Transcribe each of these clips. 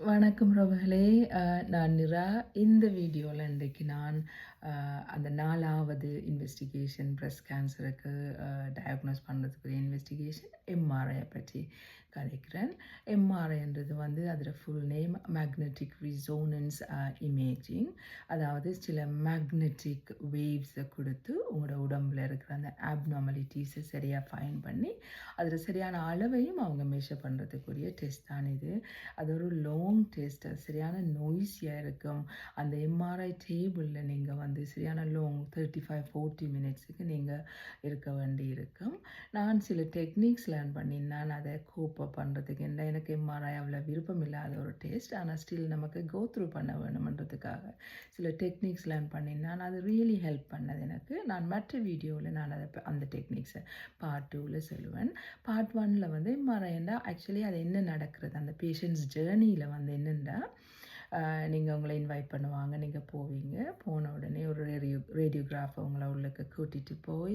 வணக்கம் உறவுகளே. நான் நிரா. இந்த வீடியோவில் இன்றைக்கு நான் அந்த 4வது இன்வெஸ்டிகேஷன் பிரஸ்ட் கேன்சருக்கு டயக்னோஸ் பண்ணுறதுக்குரிய இன்வெஸ்டிகேஷன் எம்ஆர்ஐயை பற்றி கதைக்கிறேன். எம்ஆர்ஐன்றது வந்து அதில் full name magnetic resonance imaging. அதாவது சில மேக்னெட்டிக் வேவ்ஸை கொடுத்து உங்களோட உடம்பில் இருக்கிற அந்த ஆப்நார்மலிட்டிஸை சரியாக ஃபைன் பண்ணி அதில் சரியான அளவையும் அவங்க மெஷர் பண்ணுறதுக்குரிய டெஸ்ட் தான் இது. அது ஒரு லாங் டெஸ்ட், சரியான நோய்ஸியாக இருக்கும். அந்த எம்ஆர்ஐ டேபிளில் நீங்கள் வந்து சரியான லாங் 35-40 மினிட்ஸுக்கு நீங்கள் இருக்க வேண்டி இருக்கும். நான் சில டெக்னிக்ஸ் லேர்ன் பண்ணி நான் அதை கோப்பப் பண்ணுறதுக்கு என்ன எனக்கு எம்ஆர்ஐ அவ்வளோ விருப்பம் இல்லாத ஒரு டெஸ்ட், ஆனால் ஸ்டில் நமக்கு கோ த்ரூ பண்ண வேணுமன்றதுக்காக சில டெக்னிக்ஸ் லேர்ன் பண்ணி நான் அது ரியலி ஹெல்ப் பண்ணது எனக்கு. நான் மற்ற வீடியோவில் நான் அதை அந்த டெக்னிக்ஸை பார்ட் 2ல் சொல்லுவேன். பார்ட் 1ல் வந்து எம்ஆர்ஐன்னா ஆக்சுவலி அது என்ன நடக்கிறது, அந்த பேஷண்ட்ஸ் ஜேர்னியில் வந்து என்னென்னா நீங்கள் உங்களை இன்வைட் பண்ணுவாங்க, நீங்கள் போவீங்க. போன உடனே ஒரு ரேடியோகிராஃபை உங்களை உள்ளுக்கு கூட்டிகிட்டு போய்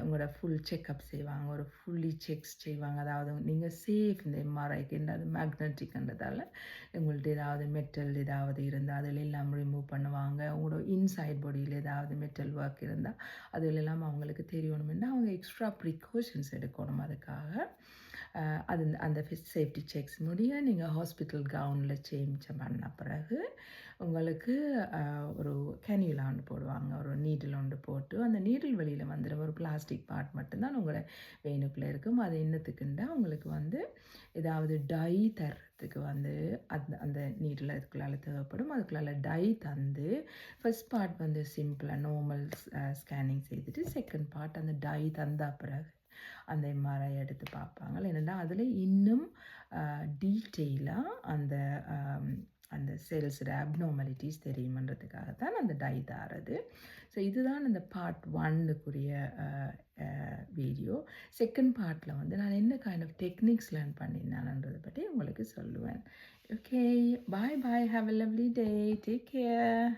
உங்களோட ஃபுல் செக்கப் செய்வாங்க, ஒரு ஃபுல்லி செக்ஸ் செய்வாங்க. அதாவது நீங்கள் சேஃப் இந்த எம்ஆர்ஐக்கு அது மேக்னட்டிக்ன்றதால உங்கள்ட்ட ஏதாவது மெட்டல் ஏதாவது இருந்தால் அதில் எல்லாம் ரிமூவ் பண்ணுவாங்க. உங்களோட இன்சைட் பாடியில் ஏதாவது மெட்டல் ஒர்க் இருந்தால் அதில் எல்லாம் அவங்களுக்கு தெரியணும்னா அவங்க எக்ஸ்ட்ரா ப்ரிகாஷன்ஸ் எடுக்கணும். அதுக்காக அது அந்த சேஃப்டி செக்ஸ் முடிய நீங்கள் ஹாஸ்பிட்டல் கவுனில் சேஞ்ச் பண்ண பிறகு உங்களுக்கு ஒரு கேனியூலா ஒன்று போடுவாங்க, ஒரு நீடில் ஒன்று போட்டு அந்த நீடில் வெளியில் வந்துடும். ஒரு பிளாஸ்டிக் பார்ட் மட்டும்தான் உங்களோட வெயினுக்குள்ளே இருக்கும். அது என்னத்துக்குண்டா உங்களுக்கு வந்து ஏதாவது டை தர்றதுக்கு வந்து அந்த நீடில் அதுக்குள்ளால் தேவைப்படும். அதுக்குள்ளால் டை தந்து ஃபர்ஸ்ட் பார்ட் வந்து சிம்பிளாக நார்மல் ஸ்கேனிங் செய்துட்டு செகண்ட் பார்ட் அந்த டை தந்த பிறகு அந்த எம்ஆர்ஐ எடுத்து பார்ப்பாங்க. என்னென்னா அதில் இன்னும் டீட்டெயிலாக அந்த செல்ஸோட அப்நார்மலிட்டிஸ் தெரியுமன்றதுக்காக தான் அந்த டை தாரது. ஸோ இதுதான் இந்த பார்ட் 1க்குரிய வீடியோ. செகண்ட் பார்ட்டில் வந்து நான் என்ன கைண்ட் ஆஃப் டெக்னிக்ஸ் லேர்ன் பண்ணினான்றதை பற்றி உங்களுக்கு சொல்லுவேன். Okay, bye bye, have a lovely day, take care.